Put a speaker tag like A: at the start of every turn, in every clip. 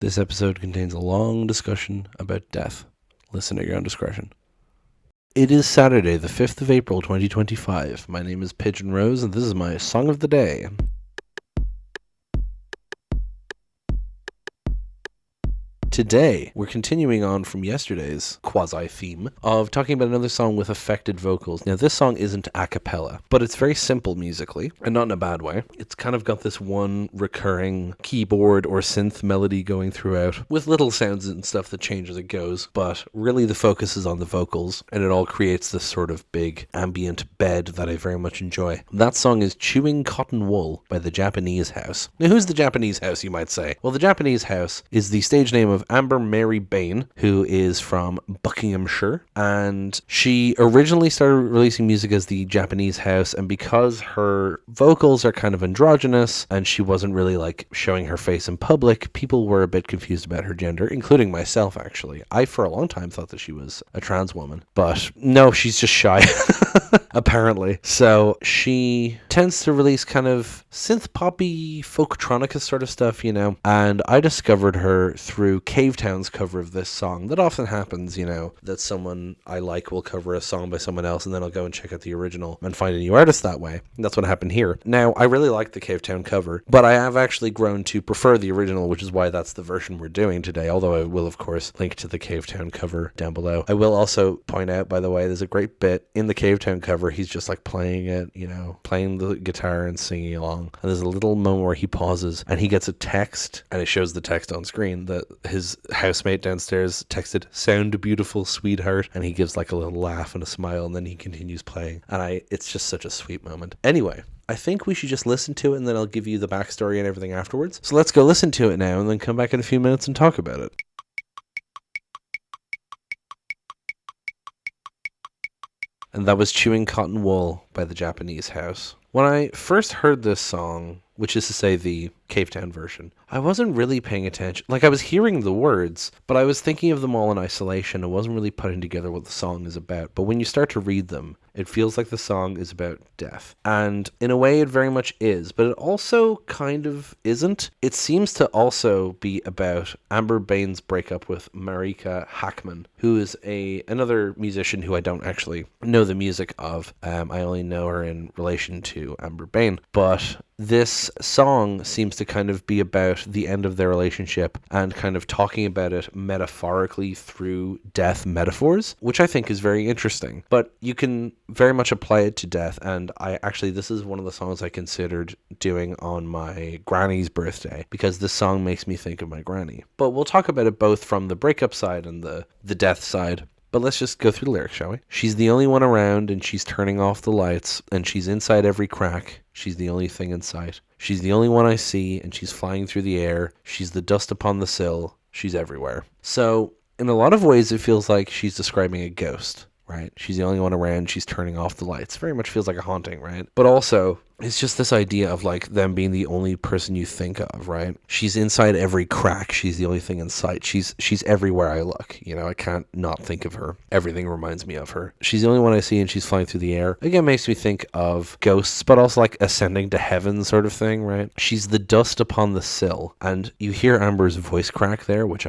A: This episode contains a long discussion about death. Listen at your own discretion. It is Saturday, the 5th of April, 2025. My name is Pigeon Rose, and this is my song of the day. Today, we're continuing on from yesterday's quasi-theme of talking about another song with affected vocals. Now, this song isn't a cappella, but it's very simple musically, and not in a bad way. It's kind of got this one recurring keyboard or synth melody going throughout, with little sounds and stuff that change as it goes, but really the focus is on the vocals, and it all creates this sort of big ambient bed that I very much enjoy. That song is Chewing Cotton Wool by the Japanese House. Now, who's the Japanese House, you might say? Well, the Japanese House is the stage name of Amber Mary Bain, who is from Buckinghamshire, and she originally started releasing music as the Japanese House, and because her vocals are kind of androgynous and she wasn't really like showing her face in public, people were a bit confused about her gender, including myself actually. I for a long time thought that she was a trans woman, but no, she's just shy. Apparently. So she tends to release kind of synth poppy folktronica sort of stuff, you know, and I discovered her through Cavetown's cover of this song. That often happens, you know, that someone I like will cover a song by someone else and then I'll go and check out the original and find a new artist that way. And that's what happened here. Now, I really like the Cavetown cover, but I have actually grown to prefer the original, which is why that's the version we're doing today, although I will, of course, link to the Cavetown cover down below. I will also point out, by the way, there's a great bit in the Cavetown cover. He's just like playing it, you know, playing the guitar and singing along. And there's a little moment where he pauses and he gets a text, and it shows the text on screen that his housemate downstairs texted, "Sound beautiful, sweetheart." And he gives like a little laugh and a smile, and then he continues playing. And it's just such a sweet moment. Anyway, I think we should just listen to it, and then I'll give you the backstory and everything afterwards. So let's go listen to it now, and then come back in a few minutes and talk about it. And that was Chewing Cotton Wool by the Japanese House. When I first heard this song, which is to say the Cavetown version, I wasn't really paying attention. Like, I was hearing the words, but I was thinking of them all in isolation and wasn't really putting together what the song is about. But when you start to read them, it feels like the song is about death. And in a way, it very much is, but it also kind of isn't. It seems to also be about Amber Bain's breakup with Marika Hackman, who is another musician who I don't actually know the music of. I only know her in relation to Amber Bain. But this song seems to kind of be about the end of their relationship and kind of talking about it metaphorically through death metaphors, which I think is very interesting. But you can very much apply it to death, and this is one of the songs I considered doing on my granny's birthday, because this song makes me think of my granny. But we'll talk about it both from the breakup side and the death side. But let's just go through the lyrics, shall we? She's the only one around, and she's turning off the lights, and she's inside every crack. She's the only thing in sight. She's the only one I see, and she's flying through the air. She's the dust upon the sill. She's everywhere. So, in a lot of ways, it feels like she's describing a ghost, right? She's the only one around. She's turning off the lights. Very much feels like a haunting, right? But also, it's just this idea of like them being the only person you think of, right? She's inside every crack. She's the only thing in sight. She's everywhere I look. You know, I can't not think of her. Everything reminds me of her. She's the only one I see, and she's flying through the air. Again, makes me think of ghosts, but also like ascending to heaven sort of thing, right? She's the dust upon the sill. And you hear Amber's voice crack there, which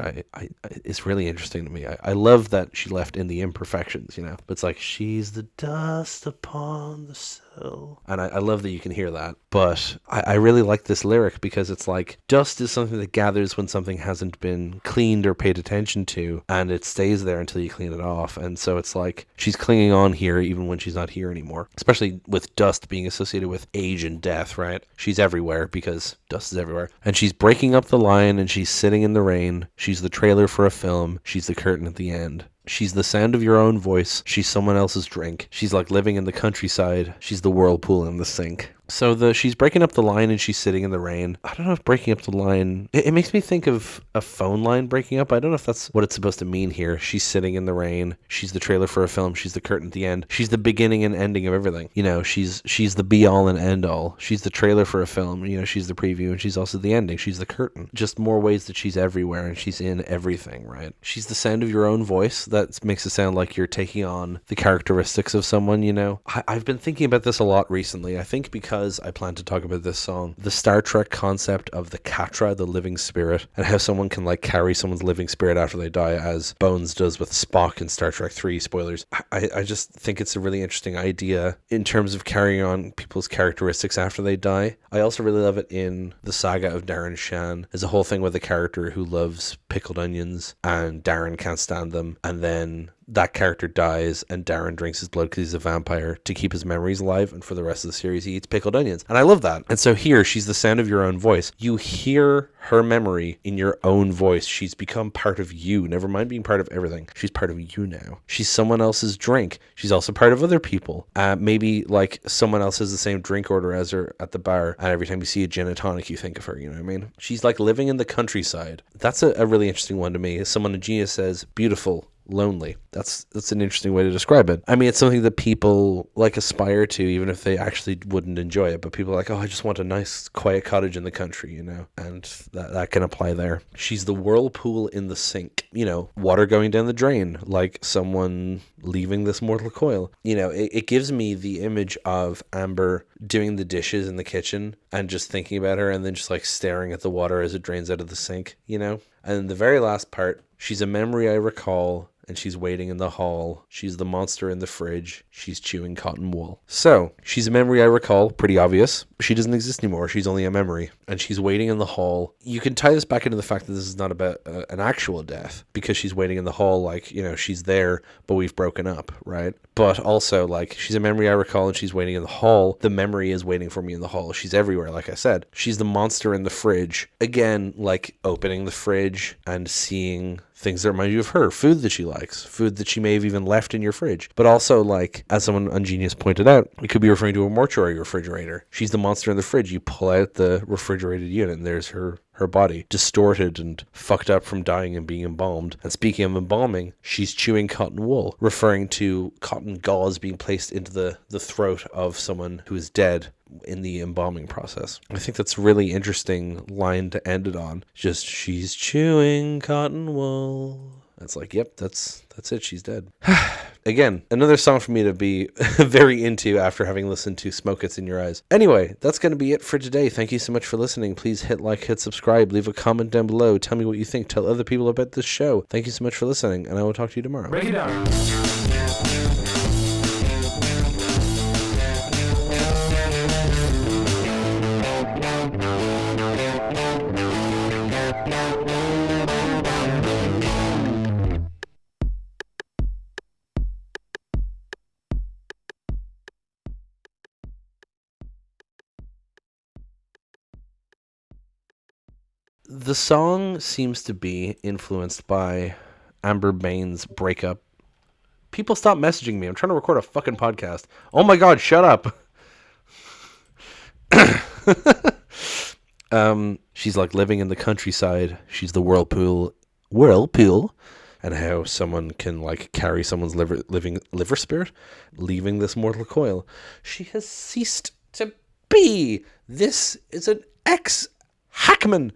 A: is really interesting to me. I love that she left in the imperfections, you know? But it's like, she's the dust upon the sill. And I love that you can hear that. But I really like this lyric because it's like, dust is something that gathers when something hasn't been cleaned or paid attention to, and it stays there until you clean it off. And so it's like she's clinging on here even when she's not here anymore, especially with dust being associated with age and death, right? She's everywhere because dust is everywhere. And she's breaking up the line, and she's sitting in the rain. She's the trailer for a film. She's the curtain at the end. She's the sound of your own voice. She's someone else's drink. She's like living in the countryside. She's the whirlpool in the sink. So she's breaking up the line, and she's sitting in the rain. I don't know if breaking up the line, it makes me think of a phone line breaking up. I don't know if that's what it's supposed to mean here. She's sitting in the rain. She's the trailer for a film. She's the curtain at the end. She's the beginning and ending of everything. You know, she's the be all and end all. She's the trailer for a film. You know, she's the preview, and she's also the ending. She's the curtain. Just more ways that she's everywhere, and she's in everything, right? She's the sound of your own voice. That makes it sound like you're taking on the characteristics of someone, you know? I've been thinking about this a lot recently. I think because because I plan to talk about this song, the Star Trek concept of the Katra, the living spirit, and how someone can like carry someone's living spirit after they die, as Bones does with Spock in Star Trek 3, spoilers. I just think it's a really interesting idea in terms of carrying on people's characteristics after they die. I also really love it in the saga of Darren Shan. There's a whole thing with a character who loves pickled onions and Darren can't stand them, and then that character dies and Darren drinks his blood because he's a vampire to keep his memories alive, and for the rest of the series he eats pickled onions, and I love that. And so here she's the sound of your own voice. You hear her memory in your own voice. She's become part of you. Never mind being part of everything, she's part of you now. She's someone else's drink. She's also part of other people. Maybe like someone else has the same drink order as her at the bar, and every time you see a gin and tonic you think of her, you know what I mean? She's like living in the countryside. That's a really interesting one to me. As someone, Gina says, beautiful, lonely. That's an interesting way to describe it. I mean, it's something that people like aspire to, even if they actually wouldn't enjoy it. But people are like, oh, I just want a nice quiet cottage in the country, you know, and that can apply there. She's the whirlpool in the sink, you know, water going down the drain, like someone leaving this mortal coil. You know, it gives me the image of Amber doing the dishes in the kitchen and just thinking about her, and then just like staring at the water as it drains out of the sink, you know. And the very last part, she's a memory I recall, and she's waiting in the hall. She's the monster in the fridge. She's chewing cotton wool. So, she's a memory I recall. Pretty obvious. She doesn't exist anymore. She's only a memory. And she's waiting in the hall. You can tie this back into the fact that this is not about an actual death, because she's waiting in the hall, like, you know, she's there, but we've broken up, right? But also, like, she's a memory I recall, and she's waiting in the hall. The memory is waiting for me in the hall. She's everywhere, like I said. She's the monster in the fridge. Again, like, opening the fridge and seeing things that remind you of her, food that she likes, food that she may have even left in your fridge. But also, like, as someone Ungenius pointed out, it could be referring to a mortuary refrigerator. She's the monster in the fridge. You pull out the refrigerated unit, and there's her body, distorted and fucked up from dying and being embalmed. And speaking of embalming, she's chewing cotton wool, referring to cotton gauze being placed into the throat of someone who is dead in the embalming process. I think that's a really interesting line to end it on. Just, she's chewing cotton wool. It's like, yep, that's it. She's dead. Again, another song for me to be very into after having listened to Smoke It's in Your Eyes. Anyway, that's going to be it for today. Thank you so much for listening. Please hit like, hit subscribe, leave a comment down below. Tell me what you think. Tell other people about this show. Thank you so much for listening, and I will talk to you tomorrow.
B: Break it down.
A: The song seems to be influenced by Amber Bain's breakup. People stop messaging me. I'm trying to record a fucking podcast. Oh my god, shut up. She's like living in the countryside. She's the whirlpool, and how someone can like carry someone's liver spirit, leaving this mortal coil. She has ceased to be. This is an ex-Hackman.